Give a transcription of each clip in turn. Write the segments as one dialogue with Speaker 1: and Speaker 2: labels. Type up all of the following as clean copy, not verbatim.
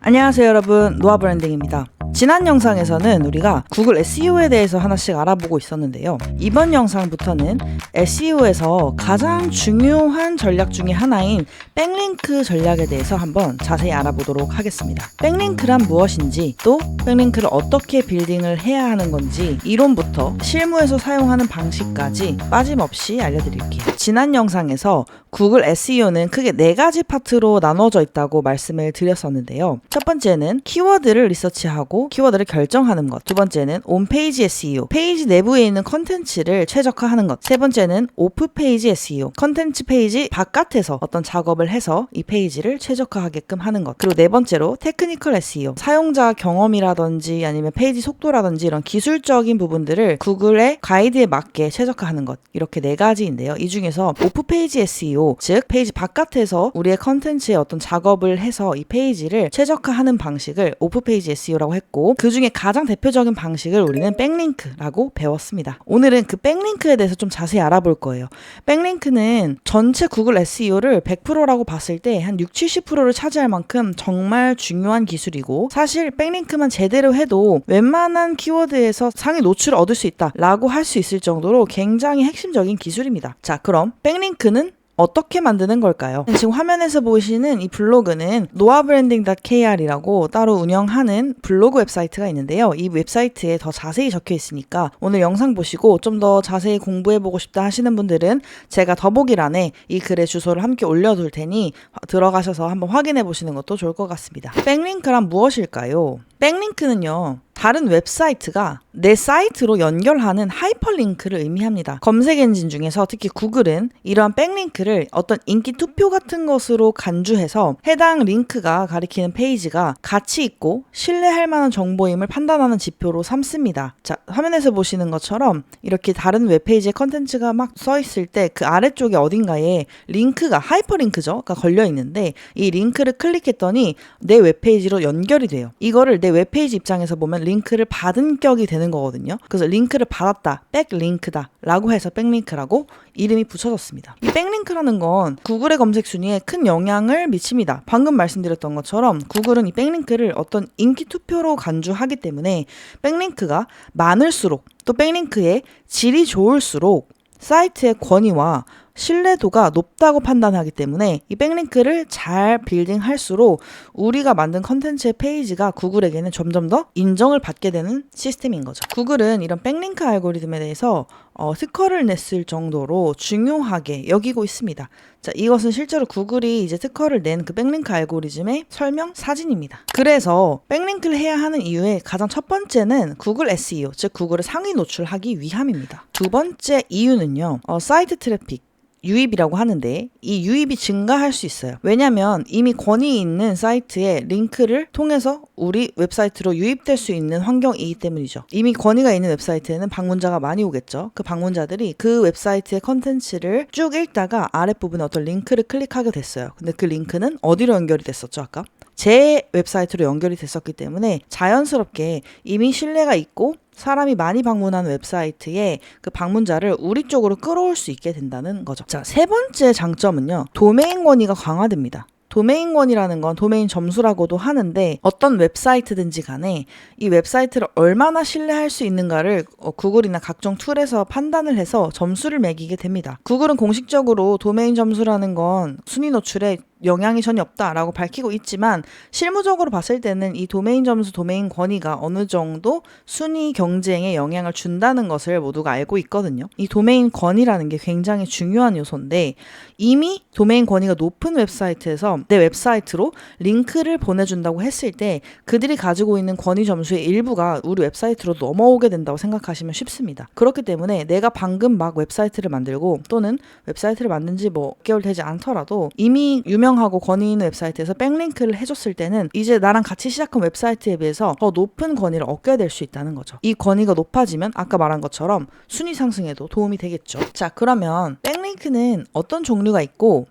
Speaker 1: 안녕하세요 여러분, 노아 브랜딩입니다. 지난 영상에서는 우리가 구글 SEO에 대해서 하나씩 알아보고 있었는데요. 이번 영상부터는 SEO에서 가장 중요한 전략 중에 하나인 백링크 전략에 대해서 한번 자세히 알아보도록 하겠습니다. 백링크란 무엇인지, 또 백링크를 어떻게 빌딩을 해야 하는 건지 이론부터 실무에서 사용하는 방식까지 빠짐없이 알려드릴게요. 지난 영상에서 구글 SEO는 크게 4가지 파트로 나눠져 있다고 말씀을 드렸었는데요. 첫 번째는 키워드를 리서치하고 키워드를 결정하는 것. 두 번째는 온페이지 SEO, 페이지 내부에 있는 컨텐츠를 최적화하는 것. 세 번째는 오프페이지 SEO, 컨텐츠 페이지 바깥에서 어떤 작업을 해서 이 페이지를 최적화하게끔 하는 것. 그리고 네 번째로 테크니컬 SEO, 사용자 경험이라든지 아니면 페이지 속도라든지 이런 기술적인 부분들을 구글의 가이드에 맞게 최적화하는 것. 이렇게 4가지인데요. 이 중에서 오프페이지 SEO, 즉 페이지 바깥에서 우리의 컨텐츠에 어떤 작업을 해서 이 페이지를 최적화하는 방식을 오프페이지 SEO라고 했고, 그 중에 가장 대표적인 방식을 우리는 백링크라고 배웠습니다. 오늘은 그 백링크에 대해서 좀 자세히 알아볼 거예요. 백링크는 전체 구글 SEO를 100%라고 봤을 때 한 60-70%를 차지할 만큼 정말 중요한 기술이고, 사실 백링크만 제대로 해도 웬만한 키워드에서 상위 노출을 얻을 수 있다라고 할 수 있을 정도로 굉장히 핵심적인 기술입니다. 자, 그럼 백링크는 어떻게 만드는 걸까요? 지금 화면에서 보시는 이 블로그는 noabranding.kr이라고 따로 운영하는 블로그 웹사이트가 있는데요. 이 웹사이트에 더 자세히 적혀 있으니까 오늘 영상 보시고 좀 더 자세히 공부해보고 싶다 하시는 분들은 제가 더보기란에 이 글의 주소를 함께 올려둘 테니 들어가셔서 한번 확인해 보시는 것도 좋을 것 같습니다. 백링크란 무엇일까요? 백링크는요, 다른 웹사이트가 내 사이트로 연결하는 하이퍼링크를 의미합니다. 검색 엔진 중에서 특히 구글은 이러한 백링크를 어떤 인기 투표 같은 것으로 간주해서 해당 링크가 가리키는 페이지가 가치 있고 신뢰할 만한 정보임을 판단하는 지표로 삼습니다. 자, 화면에서 보시는 것처럼 이렇게 다른 웹페이지에 컨텐츠가 막 써 있을 때 그 아래쪽에 어딘가에 링크가, 하이퍼링크가 걸려 있는데 이 링크를 클릭했더니 내 웹페이지로 연결이 돼요. 이거를 내 웹페이지 입장에서 보면 링크를 받은 격이 되는 거거든요. 그래서 링크를 받았다, 백링크다 라고 해서 백링크라고 이름이 붙여졌습니다. 이 백링크라는 건 구글의 검색 순위에 큰 영향을 미칩니다. 방금 말씀드렸던 것처럼 구글은 이 백링크를 어떤 인기 투표로 간주하기 때문에 백링크가 많을수록, 또 백링크의 질이 좋을수록 사이트의 권위와 신뢰도가 높다고 판단하기 때문에 이 백링크를 잘 빌딩할수록 우리가 만든 컨텐츠의 페이지가 구글에게는 점점 더 인정을 받게 되는 시스템인 거죠. 구글은 이런 백링크 알고리즘에 대해서 특허를 냈을 정도로 중요하게 여기고 있습니다. 자, 이것은 실제로 구글이 이제 특허를 낸 그 백링크 알고리즘의 설명 사진입니다. 그래서 백링크를 해야 하는 이유의 가장 첫 번째는 구글 SEO, 즉 구글을 상위 노출하기 위함입니다. 두 번째 이유는요, 사이트 트래픽, 유입이라고 하는데 이 유입이 증가할 수 있어요. 왜냐면 이미 권위 있는 사이트에 링크를 통해서 우리 웹사이트로 유입될 수 있는 환경이기 때문이죠. 이미 권위가 있는 웹사이트에는 방문자가 많이 오겠죠. 그 방문자들이 그 웹사이트의 컨텐츠를 쭉 읽다가 아랫부분에 어떤 링크를 클릭하게 됐어요. 근데 그 링크는 어디로 연결이 됐었죠, 아까? 제 웹사이트로 연결이 됐었기 때문에 자연스럽게 이미 신뢰가 있고 사람이 많이 방문하는 웹사이트에 그 방문자를 우리 쪽으로 끌어올 수 있게 된다는 거죠. 자, 세 번째 장점은요, 도메인 권위가 강화됩니다. 도메인 권위라는 건 도메인 점수라고도 하는데 어떤 웹사이트든지 간에 이 웹사이트를 얼마나 신뢰할 수 있는가를 구글이나 각종 툴에서 판단을 해서 점수를 매기게 됩니다. 구글은 공식적으로 도메인 점수라는 건 순위 노출에 영향이 전혀 없다라고 밝히고 있지만 실무적으로 봤을 때는 이 도메인 점수, 도메인 권위가 어느 정도 순위 경쟁에 영향을 준다는 것을 모두가 알고 있거든요. 이 도메인 권위라는 게 굉장히 중요한 요소인데 이미 도메인 권위가 높은 웹사이트에서 내 웹사이트로 링크를 보내준다고 했을 때 그들이 가지고 있는 권위 점수의 일부가 우리 웹사이트로 넘어오게 된다고 생각하시면 쉽습니다. 그렇기 때문에 내가 방금 막 웹사이트를 만들고 또는 웹사이트를 만든 지 몇 개월 되지 않더라도 이미 유명하고 권위 있는 웹사이트에서 백링크를 해줬을 때는 이제 나랑 같이 시작한 웹사이트에 비해서 더 높은 권위를 얻게 될 수 있다는 거죠. 이 권위가 높아지면 아까 말한 것처럼 순위 상승에도 도움이 되겠죠. 자, 그러면 백링크는 어떤 종류가 있고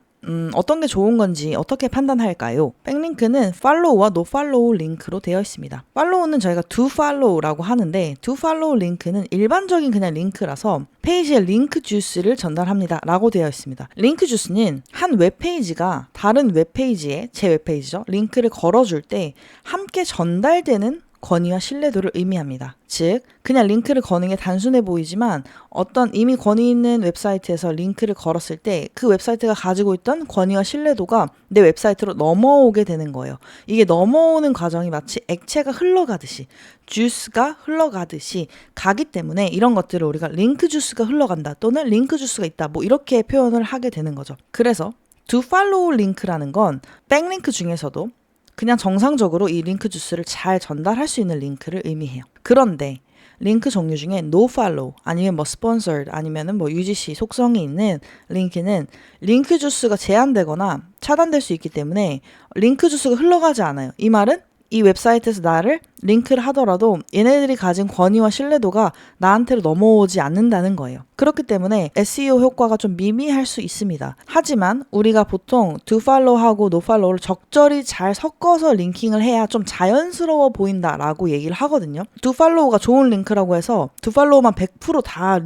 Speaker 1: 어떤 게 좋은 건지 어떻게 판단할까요? 백링크는 follow와 no follow 링크로 되어 있습니다. follow는 저희가 do follow라고 하는데 do follow 링크는 일반적인 그냥 링크라서 페이지에 링크 주스를 전달합니다 라고 되어 있습니다. 링크 주스는 한 웹페이지가 다른 웹페이지에, 제 웹페이지죠, 링크를 걸어줄 때 함께 전달되는 권위와 신뢰도를 의미합니다. 즉, 그냥 링크를 거는 게 단순해 보이지만 어떤 이미 권위 있는 웹사이트에서 링크를 걸었을 때 그 웹사이트가 가지고 있던 권위와 신뢰도가 내 웹사이트로 넘어오게 되는 거예요. 이게 넘어오는 과정이 마치 액체가 흘러가듯이, 주스가 흘러가듯이 가기 때문에 이런 것들을 우리가 링크 주스가 흘러간다 또는 링크 주스가 있다 뭐 이렇게 표현을 하게 되는 거죠. 그래서 do follow 링크라는 건 백링크 중에서도 그냥 정상적으로 이 링크 주스를 잘 전달할 수 있는 링크를 의미해요. 그런데 링크 종류 중에 no follow 아니면 뭐 sponsored 아니면은 뭐 UGC 속성이 있는 링크는 링크 주스가 제한되거나 차단될 수 있기 때문에 링크 주스가 흘러가지 않아요. 이 말은 이 웹사이트에서 나를 링크를 하더라도 얘네들이 가진 권위와 신뢰도가 나한테로 넘어오지 않는다는 거예요. 그렇기 때문에 SEO 효과가 좀 미미할 수 있습니다. 하지만 우리가 보통 do follow하고 no follow를 적절히 잘 섞어서 링킹을 해야 좀 자연스러워 보인다라고 얘기를 하거든요. do follow가 좋은 링크라고 해서 do follow만 100% 다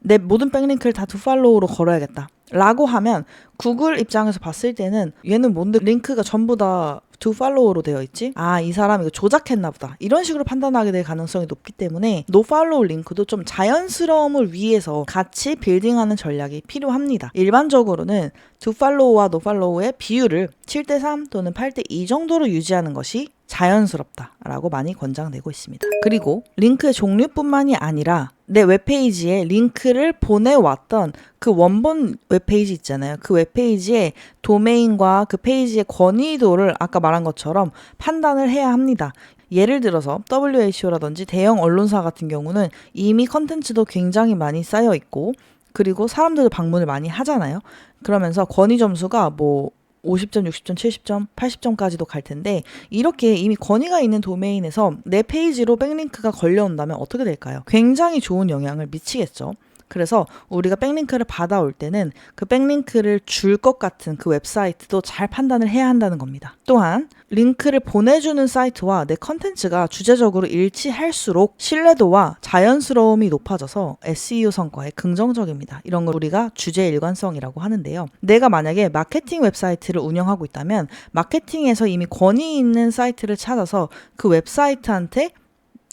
Speaker 1: 내 모든 백링크를 다 do follow로 걸어야겠다 라고 하면 구글 입장에서 봤을 때는 얘는 뭔데 링크가 전부 다 do follow로 되어 있지? 아, 이 사람 이거 조작했나 보다. 이런 식으로 판단하게 될 가능성이 높기 때문에 no follow 링크도 좀 자연스러움을 위해서 같이 빌딩하는 전략이 필요합니다. 일반적으로는 do follow와 no follow의 비율을 7:3 또는 8:2 정도로 유지하는 것이 자연스럽다라고 많이 권장되고 있습니다. 그리고 링크의 종류뿐만이 아니라 내 웹페이지에 링크를 보내왔던 그 원본 웹페이지 있잖아요. 그 웹페이지의 도메인과 그 페이지의 권위도를 아까 말한 것처럼 판단을 해야 합니다. 예를 들어서 WHO라든지 대형 언론사 같은 경우는 이미 컨텐츠도 굉장히 많이 쌓여 있고 그리고 사람들도 방문을 많이 하잖아요. 그러면서 권위 점수가 뭐 50점, 60점, 70점, 80점까지도 갈 텐데 이렇게 이미 권위가 있는 도메인에서 내 페이지로 백링크가 걸려온다면 어떻게 될까요? 굉장히 좋은 영향을 미치겠죠. 그래서 우리가 백링크를 받아올 때는 그 백링크를 줄 것 같은 그 웹사이트도 잘 판단을 해야 한다는 겁니다. 또한 링크를 보내주는 사이트와 내 컨텐츠가 주제적으로 일치할수록 신뢰도와 자연스러움이 높아져서 SEO 성과에 긍정적입니다. 이런 걸 우리가 주제 일관성이라고 하는데요. 내가 만약에 마케팅 웹사이트를 운영하고 있다면 마케팅에서 이미 권위 있는 사이트를 찾아서 그 웹사이트한테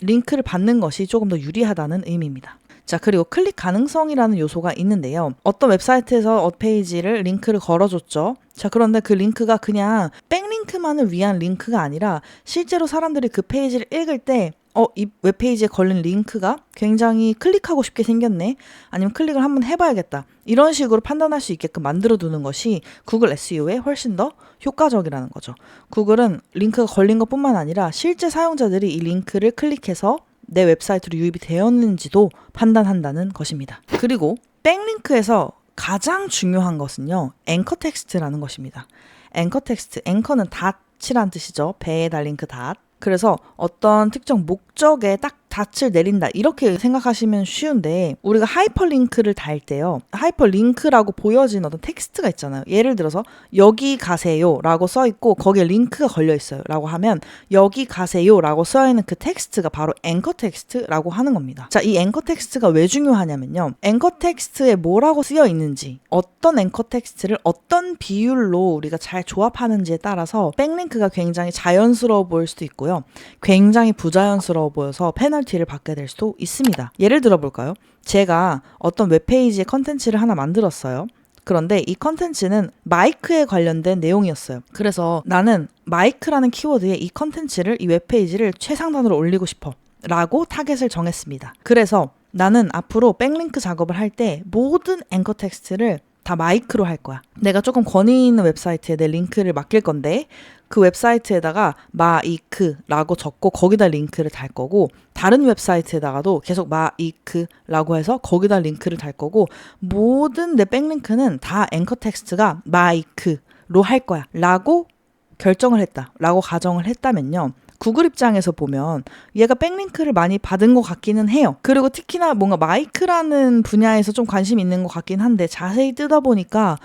Speaker 1: 링크를 받는 것이 조금 더 유리하다는 의미입니다. 자, 그리고 클릭 가능성이라는 요소가 있는데요. 어떤 웹사이트에서 페이지를 링크를 걸어줬죠. 자, 그런데 그 링크가 그냥 백링크만을 위한 링크가 아니라 실제로 사람들이 그 페이지를 읽을 때 이 웹페이지에 걸린 링크가 굉장히 클릭하고 싶게 생겼네. 아니면 클릭을 한번 해봐야겠다. 이런 식으로 판단할 수 있게끔 만들어두는 것이 구글 SEO에 훨씬 더 효과적이라는 거죠. 구글은 링크가 걸린 것뿐만 아니라 실제 사용자들이 이 링크를 클릭해서 내 웹사이트로 유입이 되었는지도 판단한다는 것입니다. 그리고 백링크에서 가장 중요한 것은요, 앵커 텍스트라는 것입니다. 앵커 텍스트, 앵커는 닷이란 뜻이죠. 배에 달린 그 닷. 그래서 어떤 특정 목적에 딱 닷을 내린다 이렇게 생각하시면 쉬운데 우리가 하이퍼링크를 달 때요. 하이퍼링크라고 보여진 어떤 텍스트가 있잖아요. 예를 들어서 여기 가세요 라고 써있고 거기에 링크가 걸려있어요 라고 하면 여기 가세요 라고 써있는 그 텍스트가 바로 앵커 텍스트라고 하는 겁니다. 자, 이 앵커 텍스트가 왜 중요하냐면요. 앵커 텍스트에 뭐라고 쓰여 있는지 어떤 앵커 텍스트를 어떤 비율로 우리가 잘 조합하는지에 따라서 백링크가 굉장히 자연스러워 보일 수도 있고요. 굉장히 부자연스러워 보여서 페널티를 받게 될 수도 있습니다. 예를 들어 볼까요? 제가 어떤 웹페이지의 컨텐츠를 하나 만들었어요. 그런데 이 컨텐츠는 마이크에 관련된 내용이었어요. 그래서 나는 마이크라는 키워드에 이 컨텐츠를, 이 웹페이지를 최상단으로 올리고 싶어 라고 타겟을 정했습니다. 그래서 나는 앞으로 백링크 작업을 할 때 모든 앵커 텍스트를 다 마이크로 할 거야. 내가 조금 권위 있는 웹사이트에 내 링크를 맡길 건데 그 웹사이트에다가 마이크라고 적고 거기다 링크를 달 거고 다른 웹사이트에다가도 계속 마이크라고 해서 거기다 링크를 달 거고 모든 내 백링크는 다 앵커 텍스트가 마이크로 할 거야 라고 결정을 했다 라고 가정을 했다면요. 구글 입장에서 보면 얘가 백링크를 많이 받은 것 같기는 해요. 그리고 특히나 뭔가 마이크라는 분야에서 좀 관심 있는 것 같긴 한데 자세히 뜯어보니까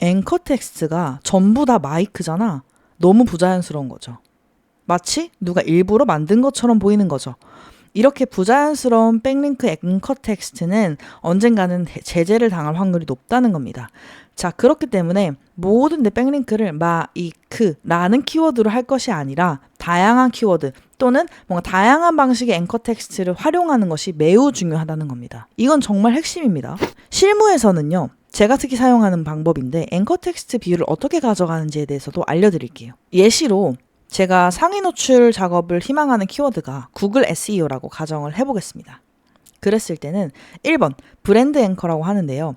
Speaker 1: 앵커 텍스트가 전부 다 마이크잖아. 너무 부자연스러운 거죠. 마치 누가 일부러 만든 것처럼 보이는 거죠. 이렇게 부자연스러운 백링크 앵커 텍스트는 언젠가는 제재를 당할 확률이 높다는 겁니다. 자, 그렇기 때문에 모든 내 백링크를 마이크라는 키워드로 할 것이 아니라 다양한 키워드 또는 뭔가 다양한 방식의 앵커 텍스트를 활용하는 것이 매우 중요하다는 겁니다. 이건 정말 핵심입니다. 실무에서는요. 제가 특히 사용하는 방법인데 앵커 텍스트 비율을 어떻게 가져가는지에 대해서도 알려드릴게요. 예시로 제가 상위 노출 작업을 희망하는 키워드가 구글 SEO라고 가정을 해보겠습니다. 그랬을 때는 1번 브랜드 앵커라고 하는데요.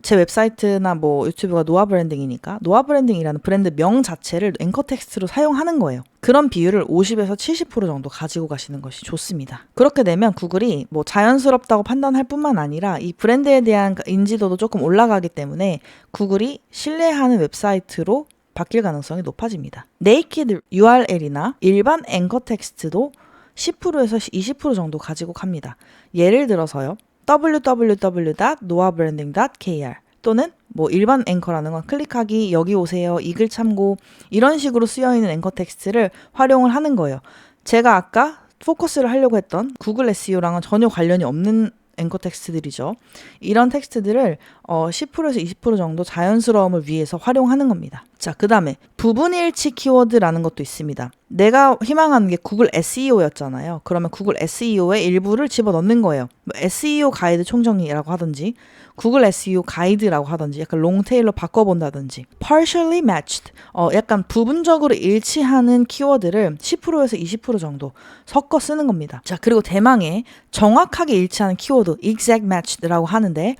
Speaker 1: 제 웹사이트나 뭐 유튜브가 노아 브랜딩이니까 노아 브랜딩이라는 브랜드 명 자체를 앵커 텍스트로 사용하는 거예요. 그런 비율을 50에서 70% 정도 가지고 가시는 것이 좋습니다. 그렇게 되면 구글이 뭐 자연스럽다고 판단할 뿐만 아니라 이 브랜드에 대한 인지도도 조금 올라가기 때문에 구글이 신뢰하는 웹사이트로 바뀔 가능성이 높아집니다. 네이키드 URL이나 일반 앵커 텍스트도 10%에서 20% 정도 가지고 갑니다. 예를 들어서요. www.noabranding.kr 또는 뭐 일반 앵커라는 건 클릭하기, 여기 오세요, 이 글 참고 이런 식으로 쓰여있는 앵커 텍스트를 활용을 하는 거예요. 제가 아까 포커스를 하려고 했던 구글 SEO랑은 전혀 관련이 없는 앵커 텍스트들이죠. 이런 텍스트들을 10%에서 20% 정도 자연스러움을 위해서 활용하는 겁니다. 자, 그 다음에 부분일치 키워드라는 것도 있습니다. 내가 희망하는 게 구글 SEO였잖아요. 그러면 구글 SEO의 일부를 집어넣는 거예요. 뭐 SEO 가이드 총정리라고 하든지 구글 SEO 가이드라고 하든지 약간 롱테일로 바꿔본다든지 partially matched 약간 부분적으로 일치하는 키워드를 10%에서 20% 정도 섞어 쓰는 겁니다. 자, 그리고 대망의 정확하게 일치하는 키워드 exact matched라고 하는데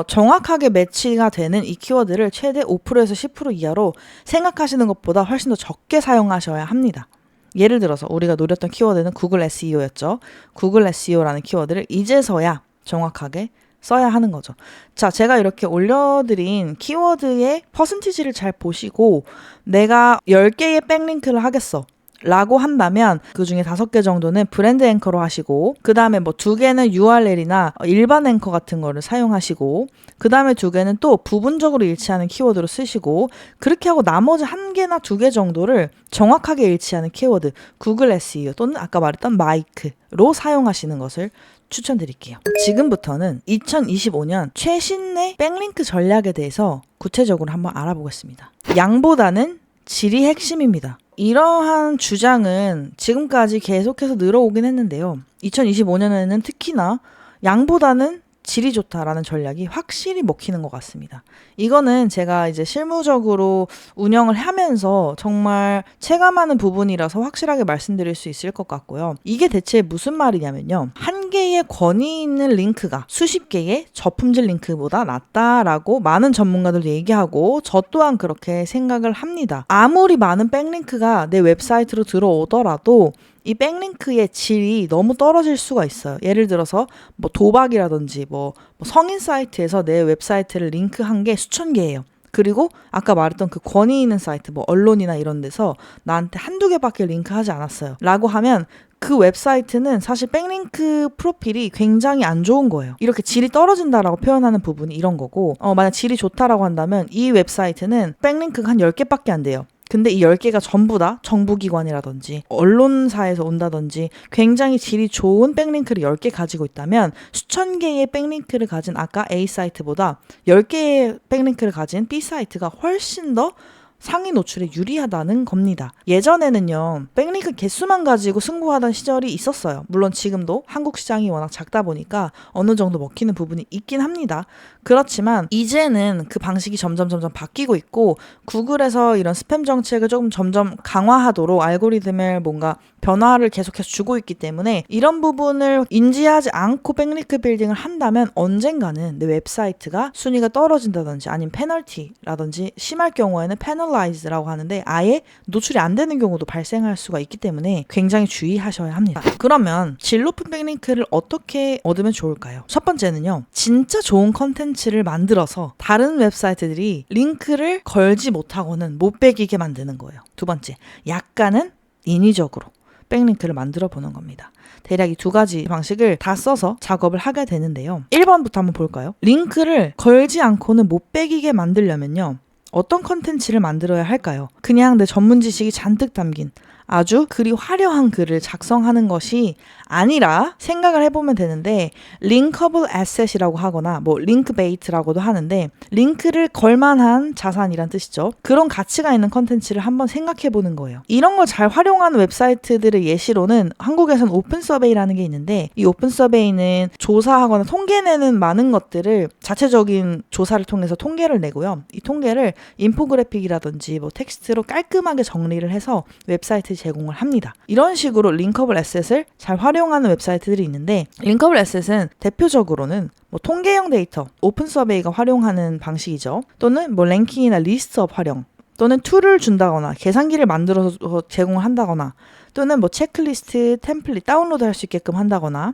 Speaker 1: 정확하게 매치가 되는 이 키워드를 최대 5%에서 10% 이하로 생각하시는 것보다 훨씬 더 적게 사용하셔야 합니다. 예를 들어서 우리가 노렸던 키워드는 구글 SEO였죠. 구글 SEO라는 키워드를 이제서야 정확하게 써야 하는 거죠. 자, 제가 이렇게 올려드린 키워드의 퍼센티지를 잘 보시고 내가 10개의 백링크를 하겠어 라고 한다면 그 중에 5개 정도는 브랜드 앵커로 하시고 그 다음에 뭐 2개는 URL이나 일반 앵커 같은 거를 사용하시고 그 다음에 2개는 또 부분적으로 일치하는 키워드로 쓰시고 그렇게 하고 나머지 1개나 2개 정도를 정확하게 일치하는 키워드 구글 SEO 또는 아까 말했던 마이크로 사용하시는 것을 추천드릴게요. 지금부터는 2025년 최신의 백링크 전략에 대해서 구체적으로 한번 알아보겠습니다. 양보다는 질이 핵심입니다. 이러한 주장은 지금까지 계속해서 늘어오긴 했는데요. 2025년에는 특히나 양보다는 질이 좋다라는 전략이 확실히 먹히는 것 같습니다. 이거는 제가 이제 실무적으로 운영을 하면서 정말 체감하는 부분이라서 확실하게 말씀드릴 수 있을 것 같고요. 이게 대체 무슨 말이냐면요. 한 개의 권위 있는 링크가 수십 개의 저품질 링크보다 낫다라고 많은 전문가들도 얘기하고 저 또한 그렇게 생각을 합니다. 아무리 많은 백링크가 내 웹사이트로 들어오더라도 이 백링크의 질이 너무 떨어질 수가 있어요. 예를 들어서 뭐 도박이라든지 뭐 성인 사이트에서 내 웹사이트를 링크한 게 수천 개예요. 그리고 아까 말했던 그 권위 있는 사이트 뭐 언론이나 이런 데서 나한테 한두 개밖에 링크하지 않았어요 라고 하면 그 웹사이트는 사실 백링크 프로필이 굉장히 안 좋은 거예요. 이렇게 질이 떨어진다라고 표현하는 부분이 이런 거고 만약 질이 좋다라고 한다면 이 웹사이트는 백링크가 한 10개밖에 안 돼요. 근데 이 10개가 전부 다 정부기관이라든지 언론사에서 온다든지 굉장히 질이 좋은 백링크를 10개 가지고 있다면 수천 개의 백링크를 가진 아까 A 사이트보다 10개의 백링크를 가진 B 사이트가 훨씬 더 상위 노출에 유리하다는 겁니다. 예전에는요, 백링크 개수만 가지고 승부하던 시절이 있었어요. 물론 지금도 한국 시장이 워낙 작다 보니까 어느 정도 먹히는 부분이 있긴 합니다. 그렇지만 이제는 그 방식이 점점 바뀌고 있고 구글에서 이런 스팸 정책을 조금 점점 강화하도록 알고리즘을 뭔가 변화를 계속해서 주고 있기 때문에 이런 부분을 인지하지 않고 백링크 빌딩을 한다면 언젠가는 내 웹사이트가 순위가 떨어진다든지 아니면 페널티라든지 심할 경우에는 페널라이즈라고 하는데 아예 노출이 안 되는 경우도 발생할 수가 있기 때문에 굉장히 주의하셔야 합니다. 그러면 질 높은 백링크를 어떻게 얻으면 좋을까요? 첫 번째는요. 진짜 좋은 컨텐츠를 만들어서 다른 웹사이트들이 링크를 걸지 못하고는 못 배기게 만드는 거예요. 두 번째, 약간은 인위적으로 백링크를 만들어 보는 겁니다. 대략 이 두 가지 방식을 다 써서 작업을 하게 되는데요. 1번부터 한번 볼까요? 링크를 걸지 않고는 못 빼기게 만들려면요. 어떤 컨텐츠를 만들어야 할까요? 그냥 내 전문 지식이 잔뜩 담긴 아주 그리 화려한 글을 작성하는 것이 아니라 생각을 해보면 되는데 linkable asset이라고 하거나 뭐 linkbait라고도 하는데 링크를 걸만한 자산이란 뜻이죠. 그런 가치가 있는 컨텐츠를 한번 생각해보는 거예요. 이런 걸 잘 활용하는 웹사이트들의 예시로는 한국에선 오픈서베이라는 게 있는데 이 오픈서베이는 조사하거나 통계내는 많은 것들을 자체적인 조사를 통해서 통계를 내고요. 이 통계를 인포그래픽이라든지 뭐 텍스트로 깔끔하게 정리를 해서 웹사이트에 제공을 합니다. 이런 식으로 링커블 에셋을 잘 활용하는 웹사이트들이 있는데 링커블 에셋은 대표적으로는 뭐 통계형 데이터, 오픈서베이가 활용하는 방식이죠. 또는 뭐 랭킹이나 리스트업 활용, 또는 툴을 준다거나 계산기를 만들어서 제공을 한다거나 또는 뭐 체크리스트, 템플릿 다운로드 할 수 있게끔 한다거나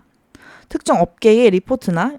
Speaker 1: 특정 업계의 리포트나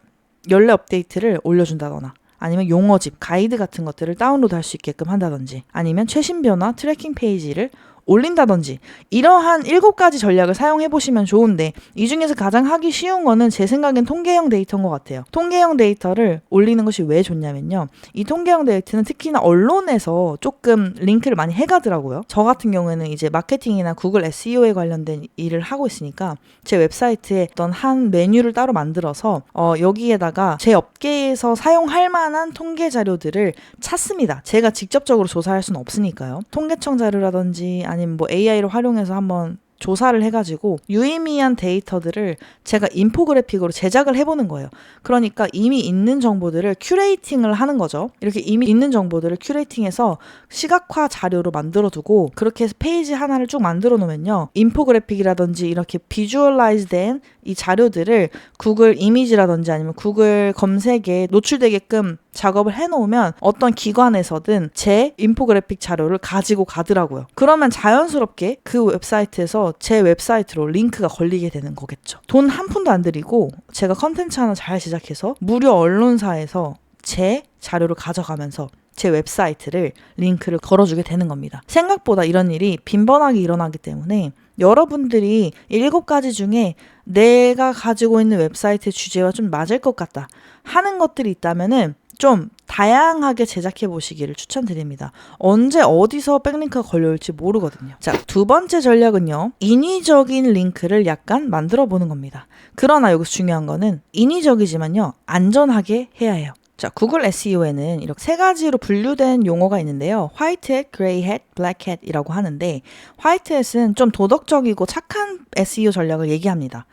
Speaker 1: 연례 업데이트를 올려준다거나 아니면 용어집, 가이드 같은 것들을 다운로드 할 수 있게끔 한다든지 아니면 최신 변화 트래킹 페이지를 올린다든지 이러한 7가지 전략을 사용해 보시면 좋은데 이 중에서 가장 하기 쉬운 거는 제 생각엔 통계형 데이터인 것 같아요. 통계형 데이터를 올리는 것이 왜 좋냐면요. 이 통계형 데이터는 특히나 언론에서 조금 링크를 많이 해가더라고요. 저 같은 경우에는 이제 마케팅이나 구글 SEO에 관련된 일을 하고 있으니까 제 웹사이트에 어떤 한 메뉴를 따로 만들어서 여기에다가 제 업계에서 사용할 만한 통계 자료들을 찾습니다. 제가 직접적으로 조사할 수는 없으니까요. 통계청 자료라든지 아니면 뭐 AI를 활용해서 한번 조사를 해가지고 유의미한 데이터들을 제가 인포그래픽으로 제작을 해보는 거예요. 그러니까 이미 있는 정보들을 큐레이팅을 하는 거죠. 이렇게 이미 있는 정보들을 큐레이팅해서 시각화 자료로 만들어두고 그렇게 해서 페이지 하나를 쭉 만들어 놓으면요. 인포그래픽이라든지 이렇게 비주얼라이즈된 이 자료들을 구글 이미지라든지 아니면 구글 검색에 노출되게끔 작업을 해놓으면 어떤 기관에서든 제 인포그래픽 자료를 가지고 가더라고요. 그러면 자연스럽게 그 웹사이트에서 제 웹사이트로 링크가 걸리게 되는 거겠죠. 돈 한 푼도 안 들이고 제가 컨텐츠 하나 잘 제작해서 무료 언론사에서 제 자료를 가져가면서 제 웹사이트를 링크를 걸어주게 되는 겁니다. 생각보다 이런 일이 빈번하게 일어나기 때문에 여러분들이 7가지 중에 내가 가지고 있는 웹사이트 주제와 좀 맞을 것 같다 하는 것들이 있다면은 좀 다양하게 제작해 보시기를 추천드립니다. 언제 어디서 백링크가 걸려올지 모르거든요. 자, 2번째 전략은요. 인위적인 링크를 약간 만들어 보는 겁니다. 그러나 여기서 중요한 거는 인위적이지만요. 안전하게 해야 해요. 자, 구글 SEO에는 이렇게 3가지로 분류된 용어가 있는데요. 화이트햇, 그레이햇, 블랙햇이라고 하는데 화이트햇은 좀 도덕적이고 착한 SEO 전략을 얘기합니다.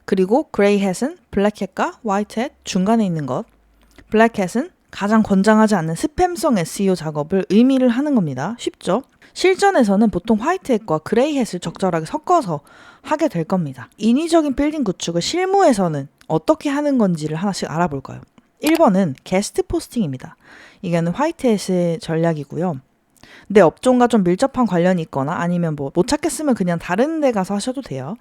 Speaker 1: 그리고 그레이햇은 블랙햇과 화이트햇 중간에 있는 것, 블랙햇은 가장 권장하지 않는 스팸성 SEO 작업을 의미를 하는 겁니다. 쉽죠? 실전에서는 보통 화이트햇과 그레이햇을 적절하게 섞어서 하게 될 겁니다. 인위적인 빌딩 구축을 실무에서는 어떻게 하는 건지를 하나씩 알아볼까요? 1번은 게스트 포스팅입니다. 이거는 화이트햇의 전략이고요. 내 업종과 좀 밀접한 관련이 있거나 아니면 뭐 못 찾겠으면 그냥 다른 데 가서 하셔도 돼요.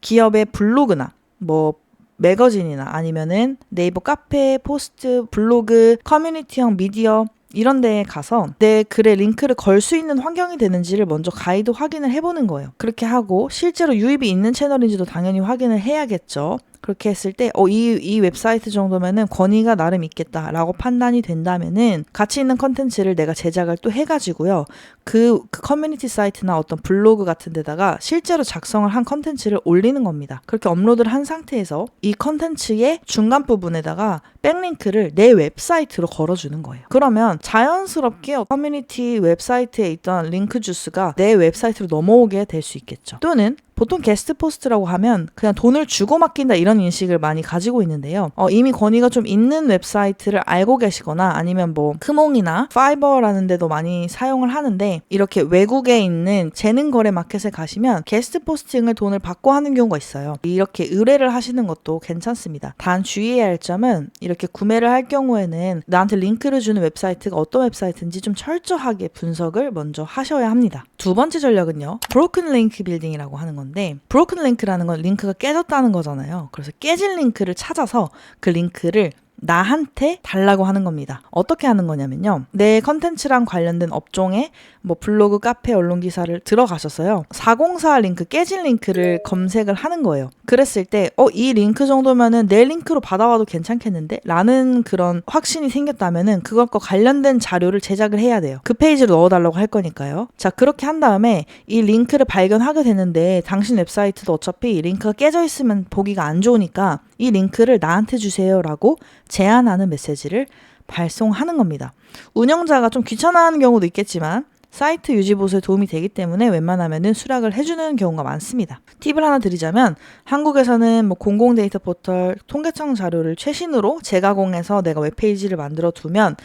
Speaker 1: 기업의 블로그나 뭐 매거진이나 아니면은 네이버 카페, 포스트, 블로그, 커뮤니티형 미디어 이런 데에 가서 내 글에 링크를 걸 수 있는 환경이 되는지를 먼저 가이드 확인을 해보는 거예요. 그렇게 하고 실제로 유입이 있는 채널인지도 당연히 확인을 해야겠죠. 그렇게 했을 때 이 웹사이트 정도면은 권위가 나름 있겠다라고 판단이 된다면은 가치 있는 컨텐츠를 내가 제작을 또 해가지고요. 그 커뮤니티 사이트나 어떤 블로그 같은 데다가 실제로 작성을 한 컨텐츠를 올리는 겁니다. 그렇게 업로드를 한 상태에서 이 컨텐츠의 중간 부분에다가 백링크를 내 웹사이트로 걸어주는 거예요. 그러면 자연스럽게 커뮤니티 웹사이트에 있던 링크 주스가 내 웹사이트로 넘어오게 될 수 있겠죠. 또는 보통 게스트 포스트라고 하면 그냥 돈을 주고 맡긴다 이런 인식을 많이 가지고 있는데요. 이미 권위가 좀 있는 웹사이트를 알고 계시거나 아니면 뭐 크몽이나 파이버라는 데도 많이 사용을 하는데 이렇게 외국에 있는 재능 거래 마켓에 가시면 게스트 포스팅을 돈을 받고 하는 경우가 있어요. 이렇게 의뢰를 하시는 것도 괜찮습니다. 단 주의해야 할 점은 이렇게 구매를 할 경우에는 나한테 링크를 주는 웹사이트가 어떤 웹사이트인지 좀 철저하게 분석을 먼저 하셔야 합니다. 2번째 전략은요. 브로큰 링크 빌딩이라고 하는 건데 브로큰 링크라는 건 링크가 깨졌다는 거잖아요. 그래서 깨진 링크를 찾아서 그 링크를 나한테 달라고 하는 겁니다. 어떻게 하는 거냐면요. 내 컨텐츠랑 관련된 업종에 뭐 블로그, 카페, 언론 기사를 들어가셨어요. 404 링크, 깨진 링크를 검색을 하는 거예요. 그랬을 때 이 링크 정도면은 내 링크로 받아와도 괜찮겠는데? 라는 그런 확신이 생겼다면은 그것과 관련된 자료를 제작을 해야 돼요. 그 페이지로 넣어달라고 할 거니까요. 자, 그렇게 한 다음에 이 링크를 발견하게 되는데 당신 웹사이트도 어차피 링크가 깨져 있으면 보기가 안 좋으니까 이 링크를 나한테 주세요라고 제안하는 메시지를 발송하는 겁니다. 운영자가 좀 귀찮아하는 경우도 있겠지만 사이트 유지 보수에 도움이 되기 때문에 웬만하면은 수락을 해주는 경우가 많습니다. 팁을 하나 드리자면 한국에서는 뭐 공공 데이터 포털 통계청 자료를 최신으로 재가공해서 내가 웹페이지를 만들어 두면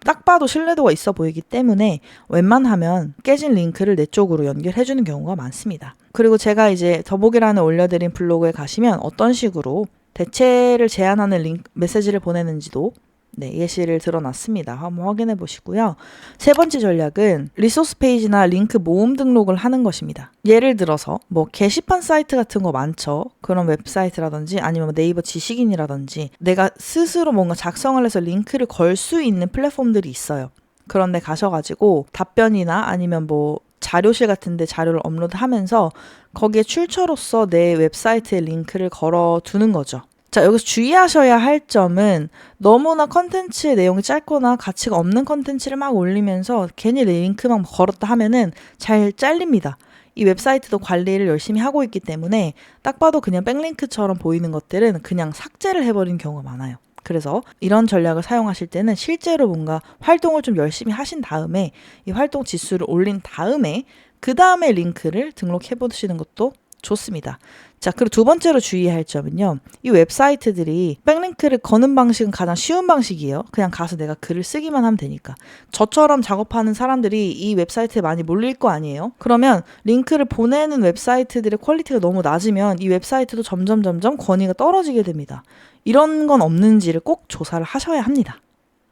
Speaker 1: 딱 봐도 신뢰도가 있어 보이기 때문에 웬만하면 깨진 링크를 내 쪽으로 연결해주는 경우가 많습니다. 그리고 제가 이제 더보기란에 올려드린 블로그에 가시면 어떤 식으로 대체를 제안하는 메시지를 보내는지도 예시를 들어놨습니다. 한번 확인해 보시고요. 세 번째 전략은 리소스 페이지나 링크 모음 등록을 하는 것입니다. 예를 들어서 뭐 게시판 사이트 같은 거 많죠. 그런 웹사이트라든지 아니면 네이버 지식인이라든지 내가 스스로 뭔가 작성을 해서 링크를 걸 수 있는 플랫폼들이 있어요. 그런데 가셔가지고 답변이나 아니면 뭐 자료실 같은데 자료를 업로드하면서 거기에 출처로서 내 웹사이트에 링크를 걸어두는 거죠. 자, 여기서 주의하셔야 할 점은 너무나 컨텐츠의 내용이 짧거나 가치가 없는 컨텐츠를 막 올리면서 괜히 링크만 걸었다 하면은 잘 잘립니다. 이 웹사이트도 관리를 열심히 하고 있기 때문에 딱 봐도 그냥 백링크처럼 보이는 것들은 그냥 삭제를 해버리는 경우가 많아요. 그래서 이런 전략을 사용하실 때는 실제로 뭔가 활동을 좀 열심히 하신 다음에 이 활동 지수를 올린 다음에 그 다음에 링크를 등록해 보시는 것도 좋습니다. 자, 그리고 두 번째로 주의할 점은요. 이 웹사이트들이 백링크를 거는 방식은 가장 쉬운 방식이에요. 그냥 가서 내가 글을 쓰기만 하면 되니까. 저처럼 작업하는 사람들이 이 웹사이트에 많이 몰릴 거 아니에요? 그러면 링크를 보내는 웹사이트들의 퀄리티가 너무 낮으면 이 웹사이트도 점점 권위가 떨어지게 됩니다. 이런 건 없는지를 꼭 조사를 하셔야 합니다.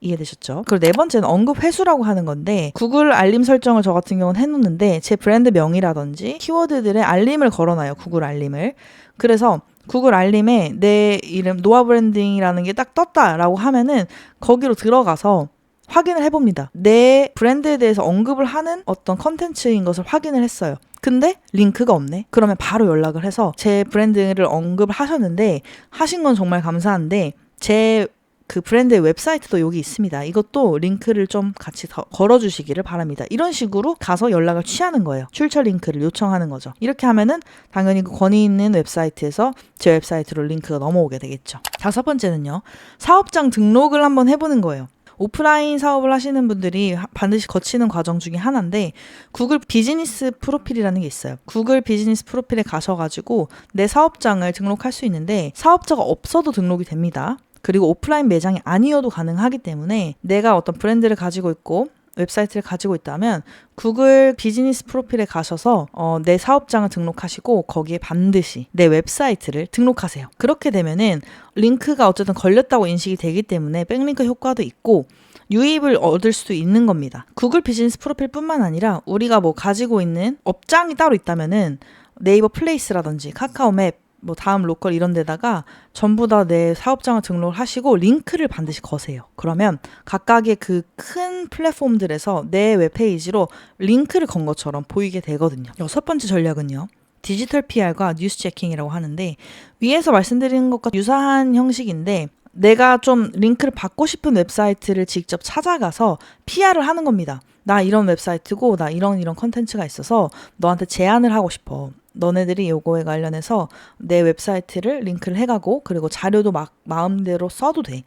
Speaker 1: 이해되셨죠? 그리고 네 번째는 언급 회수라고 하는 건데 구글 알림 설정을 저 같은 경우는 해놓는데 제 브랜드 명이라든지 키워드들의 알림을 걸어놔요. 구글 알림을. 그래서 구글 알림에 내 이름 노아 브랜딩이라는 게 딱 떴다라고 하면은 거기로 들어가서 확인을 해봅니다. 내 브랜드에 대해서 언급을 하는 어떤 컨텐츠인 것을 확인을 했어요. 근데 링크가 없네? 그러면 바로 연락을 해서 제 브랜드를 언급을 하셨는데 하신 건 정말 감사한데 제 그 브랜드의 웹사이트도 여기 있습니다. 이것도 링크를 좀 같이 더 걸어주시기를 바랍니다. 이런 식으로 가서 연락을 취하는 거예요. 출처 링크를 요청하는 거죠. 이렇게 하면은 당연히 그 권위 있는 웹사이트에서 제 웹사이트로 링크가 넘어오게 되겠죠. 다섯 번째는요. 사업장 등록을 한번 해보는 거예요. 오프라인 사업을 하시는 분들이 반드시 거치는 과정 중에 하나인데 구글 비즈니스 프로필이라는 게 있어요. 구글 비즈니스 프로필에 가셔가지고 내 사업장을 등록할 수 있는데 사업자가 없어도 등록이 됩니다. 그리고 오프라인 매장이 아니어도 가능하기 때문에 내가 어떤 브랜드를 가지고 있고 웹사이트를 가지고 있다면 구글 비즈니스 프로필에 가셔서 내 사업장을 등록하시고 거기에 반드시 내 웹사이트를 등록하세요. 그렇게 되면은 링크가 어쨌든 걸렸다고 인식이 되기 때문에 백링크 효과도 있고 유입을 얻을 수도 있는 겁니다. 구글 비즈니스 프로필뿐만 아니라 우리가 뭐 가지고 있는 업장이 따로 있다면은 네이버 플레이스라든지 카카오맵 뭐 다음 로컬 이런 데다가 전부 다 내 사업장을 등록을 하시고 링크를 반드시 거세요. 그러면 각각의 그 큰 플랫폼들에서 내 웹페이지로 링크를 건 것처럼 보이게 되거든요. 여섯 번째 전략은요. 디지털 PR과 뉴스 체킹이라고 하는데 위에서 말씀드린 것과 유사한 형식인데 내가 좀 링크를 받고 싶은 웹사이트를 직접 찾아가서 PR을 하는 겁니다. 나 이런 웹사이트고 나 이런 컨텐츠가 있어서 너한테 제안을 하고 싶어. 너네들이 요거에 관련해서 내 웹사이트를 링크를 해가고 그리고 자료도 막 마음대로 써도 돼.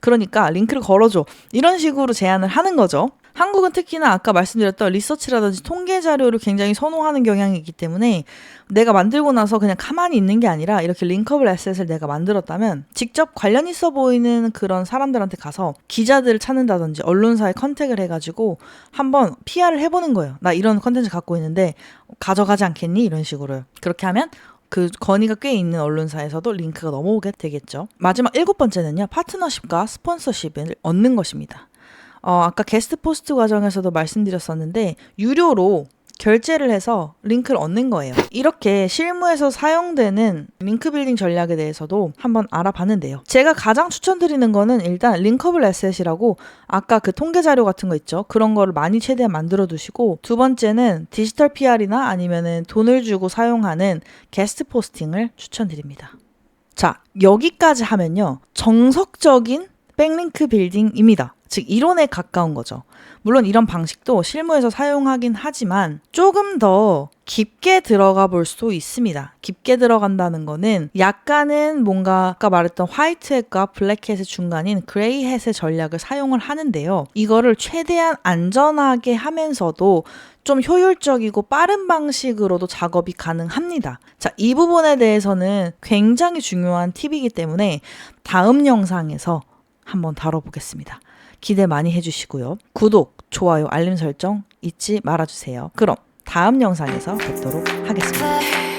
Speaker 1: 그러니까 링크를 걸어줘. 이런 식으로 제안을 하는 거죠. 한국은 특히나 아까 말씀드렸던 리서치라든지 통계 자료를 굉장히 선호하는 경향이 있기 때문에 내가 만들고 나서 그냥 가만히 있는 게 아니라 이렇게 링커블 애셋을 내가 만들었다면 직접 관련 있어 보이는 그런 사람들한테 가서 기자들을 찾는다든지 언론사에 컨택을 해가지고 한번 PR을 해보는 거예요. 나 이런 컨텐츠 갖고 있는데 가져가지 않겠니? 이런 식으로요. 그렇게 하면 그 권위가 꽤 있는 언론사에서도 링크가 넘어오게 되겠죠. 마지막 7번째는요. 파트너십과 스폰서십을 얻는 것입니다. 아까 게스트 포스트 과정에서도 말씀드렸었는데 유료로 결제를 해서 링크를 얻는 거예요. 이렇게 실무에서 사용되는 링크 빌딩 전략에 대해서도 한번 알아봤는데요. 제가 가장 추천드리는 거는 일단 링커블 에셋이라고 아까 그 통계 자료 같은 거 있죠. 그런 거를 많이 최대한 만들어 두시고, 두 번째는 디지털 PR이나 아니면은 돈을 주고 사용하는 게스트 포스팅을 추천드립니다. 자, 여기까지 하면요, 정석적인 백링크 빌딩입니다. 즉 이론에 가까운 거죠. 물론 이런 방식도 실무에서 사용하긴 하지만 조금 더 깊게 들어가 볼 수 있습니다. 깊게 들어간다는 거는 약간은 뭔가 아까 말했던 화이트햇과 블랙햇의 중간인 그레이햇의 전략을 사용을 하는데요. 이거를 최대한 안전하게 하면서도 좀 효율적이고 빠른 방식으로도 작업이 가능합니다. 자, 이 부분에 대해서는 굉장히 중요한 팁이기 때문에 다음 영상에서 한번 다뤄보겠습니다. 기대 많이 해주시고요. 구독, 좋아요, 알림 설정 잊지 말아주세요. 그럼 다음 영상에서 뵙도록 하겠습니다.